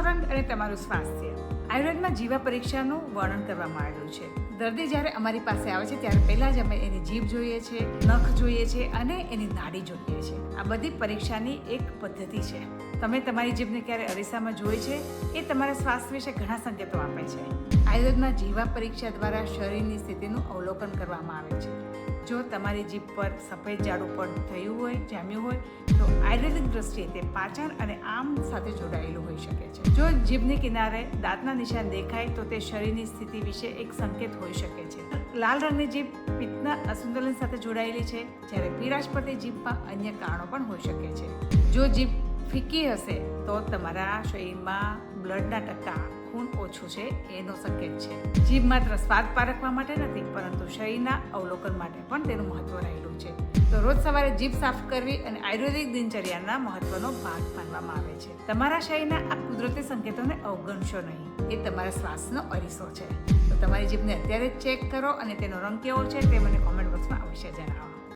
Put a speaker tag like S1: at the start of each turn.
S1: રંગ અને તમારું સ્વાસ્થ્ય. આયુર્વેદમાં જીવા પરીક્ષાનું વર્ણન કરવામાં આવ્યું છે. દર્દી જ્યારે અમારી પાસે આવે છે ત્યારે પહેલાં જ અમે એની જીભ જોઈએ છે, નખ જોઈએ છે અને એની નાડી જોઈએ છે. આ બધી પરીક્ષાની એક પદ્ધતિ છે. તમે તમારી જીભને ક્યારે અરીસામાં જોઈ છે? એ તમારા સ્વાસ્થ્ય વિશે ઘણા સંકેતો આપે છે. આયુર્વેદમાં જીવા પરીક્ષા દ્વારા શરીરની સ્થિતિનું અવલોકન કરવામાં આવે છે. જો તમારી જીભ પર સફેદ જાડું પણ થયું હોય, જામ્યું હોય, તો આયુર્વેદિક દ્રષ્ટિએ તે પાચન અને આમ સાથે જોડાયેલું હોઈ શકે છે. જો જીભની કિનારે દાંતના નિશાન દેખાય તો તે શરીરની સ્થિતિ વિશે એક સંકેત હોઈ શકે છે. લાલ રંગની જીભ પિત્તના અસંતુલન સાથે જોડાયેલી છે, જ્યારે પીળાશ પડતી જીભમાં અન્ય કારણો પણ હોઈ શકે છે. જો જીભ ફીકી હશે તો તમારા શરીરમાં બ્લડના ટકા ખૂન ઓછું છે એનો સંકેત છે. જીભ માત્ર સ્વાદ પારખવા માટે નથી, પરંતુ શરીરના અવલોકન માટે પણ તેનું મહત્વ રહેલું છે. તો રોજ સવારે જીભ સાફ કરવી અને આયુર્વેદિક દિનચર્યાના મહત્વનો ભાગ માનવામાં આવે છે. તમારા શરીરના આ કુદરતી સંકેતોને અવગણશો નહીં. એ તમારા શ્વાસનો અરીસો છે. તો તમારી જીભને અત્યારે જ ચેક કરો અને તેનો રંગ કેવો છે તે મને કોમેન્ટ બોક્સમાં અવશ્ય જણાવો.